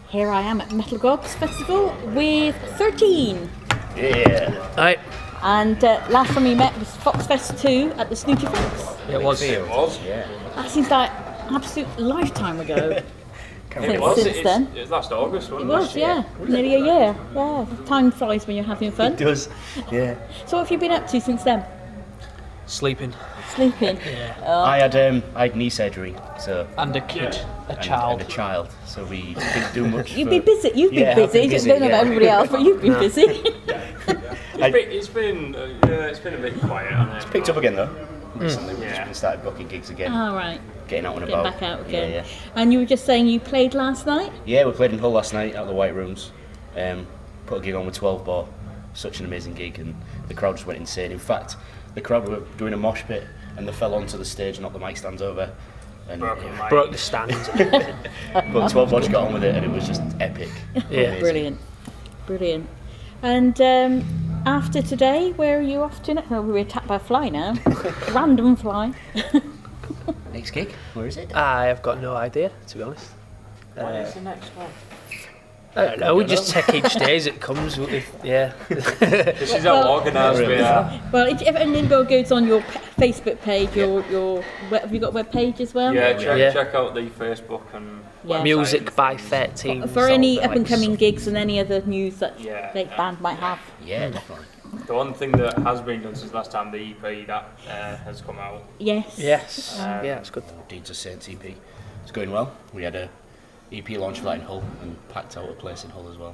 Here I am at Metalgods Festival with 13. Yeah. Right. And last time we met was Foxfest 2 at the Snooty Fox. It was. Yeah. That seems like an absolute lifetime ago. It was. Since then. It was last August, It wasn't it? was, yeah. Nearly a year. Yeah. Time flies when you're having fun. It does. Yeah. So what have you been up to since then? Sleeping. Sleeping. Yeah. I had knee surgery, so And a kid. A and child. a child. So we didn't do much. You've been busy. You've been Yeah, I've busy. been busy, Don't know about yeah. everybody else, but you've been busy. It's been a bit quiet. It's Picked up again though. Recently, we've Yeah. just been started booking gigs again, All right. getting out and Getting about. back out again. Yeah, And you were just saying you played last night? yeah. We played in Hull last night out of the White Rooms. Put a gig on with 12 Bar. Such an amazing gig, and the crowd just went insane. In fact, the crowd were doing a mosh pit, and they fell onto the stage and knocked the mic stands over. And Broke the stands. but 12 Bar just got on with it, and it was just epic. Yeah. Amazing. Brilliant. And after today, where are you off to next? Well, we're attacked by a fly now. Random fly. Next gig? Where is it? I have got no idea, to be honest. When is the next one? I don't know. We just take each day as it comes. Yeah. This is how organised we are. Well, if anything goes on your Facebook page, have you got a web page as well? Yeah, Yeah. check out the Facebook and Yeah. Music by 13. For any up and coming gigs and any other news that Yeah. the band might have. Yeah, definitely. The one thing that has been done since last time, the EP that has come out. Yes. Yes. Yeah, it's good. Deeds of Saints EP. It's going well. We had a EP launch for that in Hull and packed out a place in Hull as well.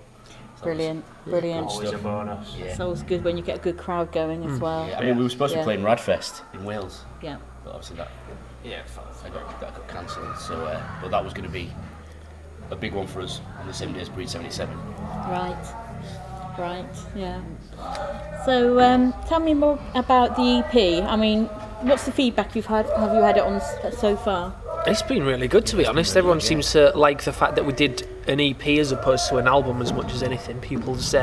So Brilliant. Always a stuff. bonus. It's always good when you get a good crowd going as well. Yeah, I mean, we were supposed to Yeah. play in Radfest in Wales, Yeah. but obviously that Yeah, got cancelled. So, but that was going to be a big one for us on the same day as Breed 77. Right, yeah. So tell me more about the EP. I mean, what's the feedback you've had? Have you had it on so far? It's been really good, to be honest. Everyone seems to like the fact that we did an EP as opposed to an album as much as anything. People's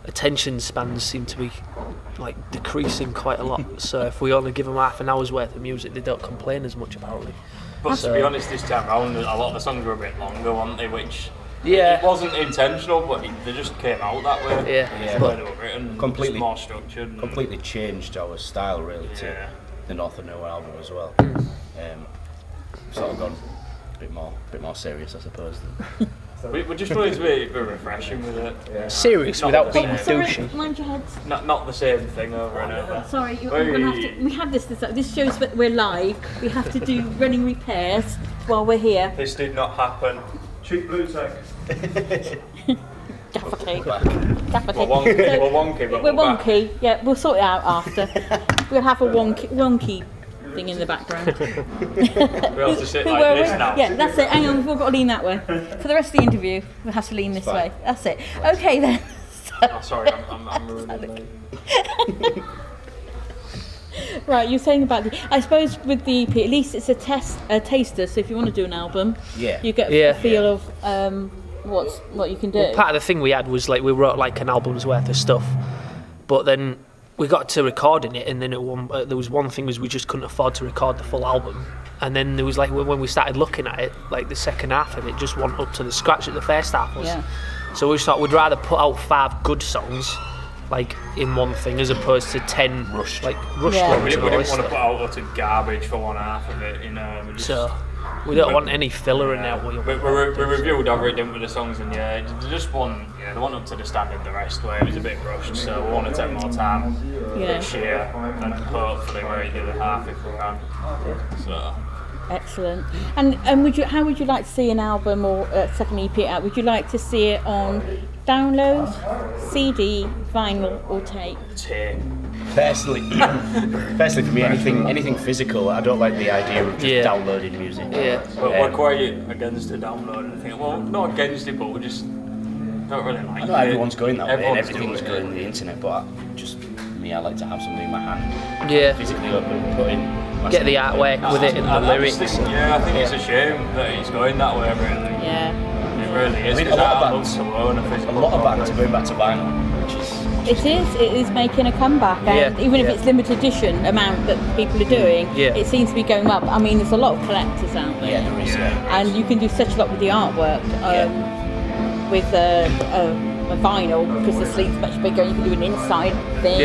attention spans seem to be like decreasing quite a lot. So if we only give them half an hour's worth of music, they don't complain as much apparently. But to be honest, this time round, a lot of the songs were a bit longer, weren't they? Which Yeah. it wasn't intentional, but they just came out that way. Yeah. The way they were written, Completely- just more structured. And, Completely changed our style, really, to Yeah. the North of Nowhere album as well. Sort of gone a bit more serious, I suppose. we just wanted to be a bit refreshing with it. Yeah. Serious Not without the being same. douchey. Mind your heads. Not the same thing over and over. Sorry, we're gonna have to. We have this shows that we're live. We have to do running repairs while we're here. This did not happen. Cheap blue tech. Gaffer tape. Back. Gaffer We're tape. wonky, but We're back. wonky. Yeah, we'll sort it out after. We'll have a wonky thing in the background. We have to sit Who like were this we? now. Yeah, that's it. Hang on, we've all got to lean that way. For the rest of the interview, we'll have to lean this way. That's it. Okay then. Oh, sorry, I'm ruining it. Right, you're saying about I suppose with the EP, at least it's a taster. So if you want to do an album, Yeah. you get Yeah. a feel of what you can do. Part of the thing we had was like we wrote like an album's worth of stuff, but then we got to recording it, and then there was one thing was we just couldn't afford to record the full album, and then there was like when we started looking at it, like the second half of it just wasn't up to the scratch that the first half was. Yeah. So we thought we'd rather put out 5 good songs, like in one thing, as opposed to 10 rushed Yeah. We ones. didn't and all want this to stuff. put out utter garbage for one half of it, you know. So we don't want any filler in there. We reviewed everything with the songs, and yeah, they just one, they weren't up to the standard the rest way. It was a bit rushed, so we want to take more time this year, and hopefully write the other half if we can. So. Excellent. And how would you like to see an album or a second EP out? Would you like to see it on download, CD, vinyl, or tape? Tape. Personally for me, anything physical. I don't like the idea of just downloading music. Yeah. But we're quite against the download. I think, well, not against it, but we just don't really like I it. know everyone's going that way, and Everyone's everything's doing going on the internet, but just me, I like to have something in my hand. Yeah. Physically open, put in. Get the artwork with it and the lyrics. I think it's a shame that it's going that way, really. Yeah. It really is. I mean, a 'cause lot of I bands- love to own a A physical lot of copy. bands are going back to vinyl, which is. It is making a comeback, and even if it's limited edition amount that people are doing, it seems to be going up. I mean, there's a lot of collectors out there, Yeah, there is. Yeah. and you can do such a lot with the artwork. with a vinyl because the sleeve's much bigger. You can do an inside thing,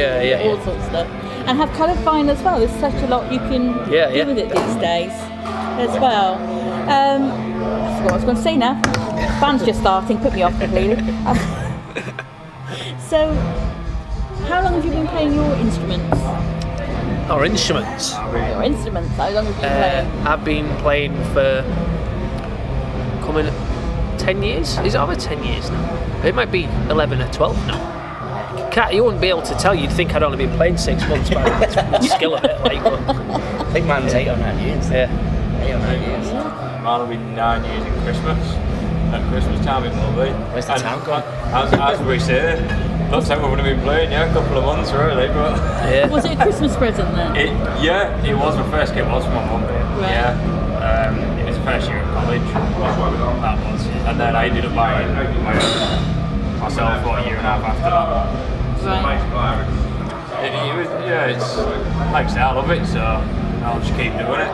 all sorts of stuff, and have coloured vinyl as well. There's such a lot you can do with it these days as well. I forgot what I was going to say now. Band's just starting, put me off completely. So, how long have you been playing your instruments? Our instruments? Your instruments, how long have you been playing? I've been playing for coming 10 years? Is it over 10 years now? It might be 11 or 12 now. You wouldn't be able to tell, you'd think I'd only been playing 6 months by the skill of it. Like, but, I think mine's 8 or 9 years. Yeah. 8 or 9 years. Mine will be 9 years in Christmas. At Christmas time it will be. Where's the town gone? As we say, looks like we're going to be playing, a couple of months really, but... Yeah. Was it a Christmas present then? It was. My first kit was from my mum. Right. Yeah. It was the first year of college. That was. And then I ended up buying my own myself a year and a half after that. Right. It was, it's like I say, I love it, so I'll just keep doing it.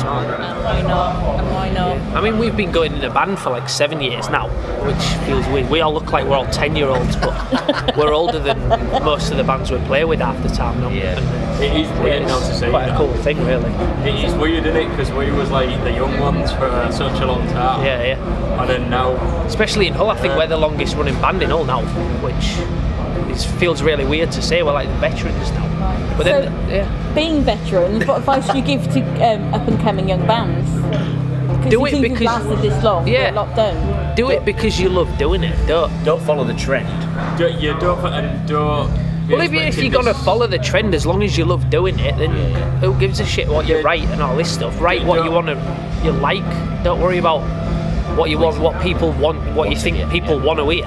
Why not? I mean, we've been going in a band for like 7 years now, which feels weird. We all look like we're all 10-year-olds, but we're older than most of the bands we play with half the time now. Yeah. It is weird not to say quite a cool thing, really. It is weird, isn't it? Because we was like the young ones for such a long time. Yeah. And then now... Especially in Hull, I think we're the longest running band in Hull now, which feels really weird to say. We're like the veterans now. Right. But so, then, being veterans, what advice do you give to up-and-coming young bands? Do it because lasted this long. Yeah. Lockdown. Do it because you love doing it. Don't follow the trend. Well, if you're gonna follow the trend, as long as you love doing it, then who gives a shit what you write and all this stuff? Write what you you like. Don't worry about what you want, what people want, what you think people want to hear.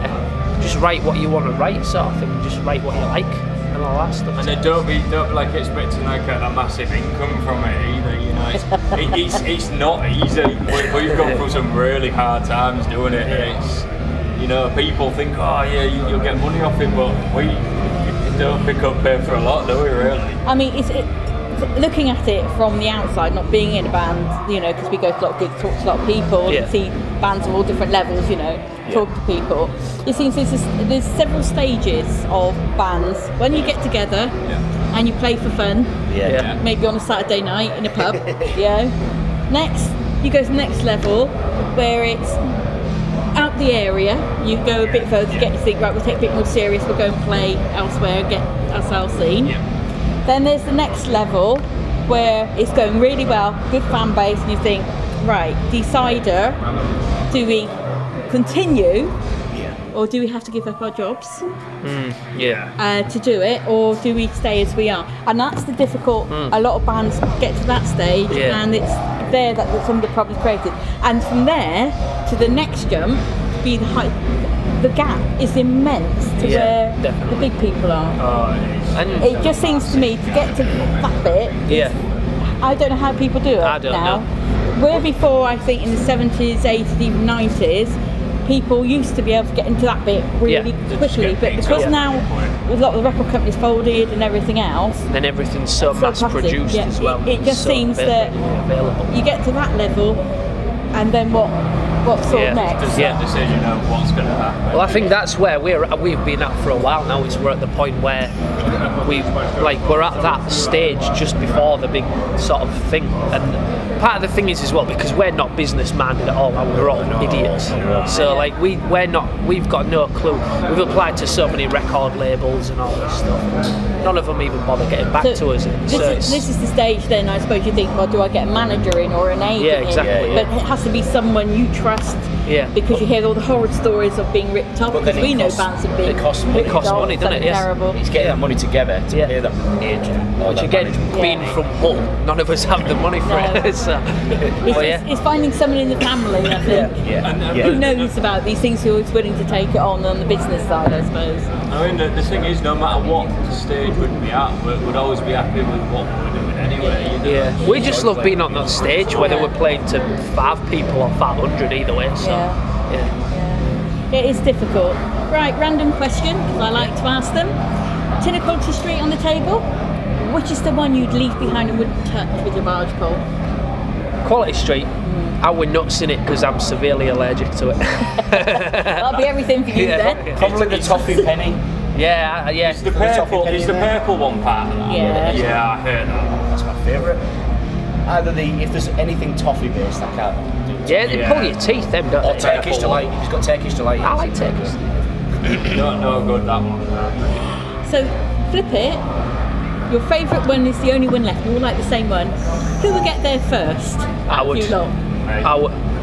Just write what you want to write, sort of thing. Just write what you like and all that stuff. And then don't be like expecting like a massive income from it either. You know, it's not easy. We've gone through some really hard times doing it. It's, people think, you'll get money off it, but we don't pick up pay for a lot, do we? Really? I mean, looking at it from the outside, not being in a band, because we go to a lot of gigs, talk to a lot of people, and see bands of all different levels, talk to people. It seems there's several stages of bands. When you get together and you play for fun, maybe on a Saturday night in a pub, Next, you go to the next level where it's out the area, you go a bit further to get to think, right, we'll take a bit more serious, we'll go and play elsewhere, get ourselves seen. Then there's the next level where it's going really well, good fan base, and you think, right, decider, do we continue or do we have to give up our jobs to do it, or do we stay as we are? And that's the difficult, a lot of bands get to that stage and it's there that some of the problems created. And from there to the next jump, be the height, the gap is immense to where the big people are. And it just seems to me to get to that bit, I don't know how people do it I don't know. Where before, I think in the 70s, 80s, even 90s, people used to be able to get into that bit really quickly, but because now a lot of the record companies folded and everything else, then everything's so mass produced as well. It just seems that you get to that level, and then what's next? Just that decision of what's going to happen. Well, I think that's where we've been at for a while now. We're at the point where we're at that stage just before the big sort of thing. And part of the thing is as well, because we're not business minded at all, we're all idiots. So we've got no clue. We've applied to so many record labels and all this stuff. None of them even bother getting back to us. This is the stage then, I suppose you think, well, do I get a manager in or an agent Yeah, exactly. in? But it has to be someone you trust, because you hear all the horror stories of being ripped off, because we know bands have been It costs money, doesn't it? Yes. Terrible. It's getting that money together to pay that agent. Which again, being from Hull, none of us have the money for it. So, it's finding someone in the family, I think, who knows about these things, who is willing to take it on the business side, I suppose. I mean, the thing is, no matter what stage we'd be at, we'd always be happy with what we're doing anyway. We just love being on that stage, whether we're playing to 5 people or 500, either way. So, it is difficult. Right, random question, because I like to ask them. Tin of Quality Street on the table. Which is the one you'd leave behind and wouldn't touch with your barge pole? Quality Street. I went nuts in it because I'm severely allergic to it. That'll be everything for you then. Probably the toffee penny. Yeah. Is the purple one part of that? Yeah. Yeah, I heard that. That's my favourite. Either if there's anything toffee based, I can't do it. Yeah, they pull your teeth, them, don't Or they? Turkish delight. If it's got Turkish delight. I like Turkish. No good, that one. So, flip it. Your favourite one is the only one left. We all like the same one. Who will get there first? I would. You lot.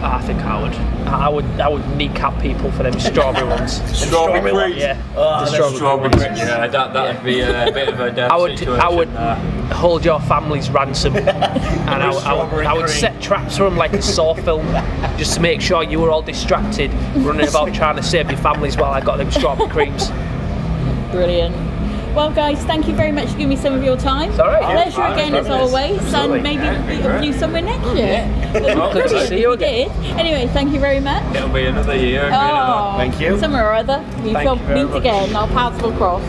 I think I would kneecap people for them strawberry ones. Strawberry ones? Yeah. Oh, the Strawberry ones. Yeah, that'd be a bit of a death situation. I would hold your family's ransom, and I would set traps for them like a Saw film, just to make sure you were all distracted, running about trying to save your families while I got them strawberry creams. Brilliant. Well, guys, thank you very much for giving me some of your time. It's all right. Pleasure again as always, and maybe we'll do somewhere next year. Good to see you again. Anyway, thank you very much. It'll be another year. Oh, Thank you. Somewhere or other. We'll Thank you very meet much. again. Our paths will cross.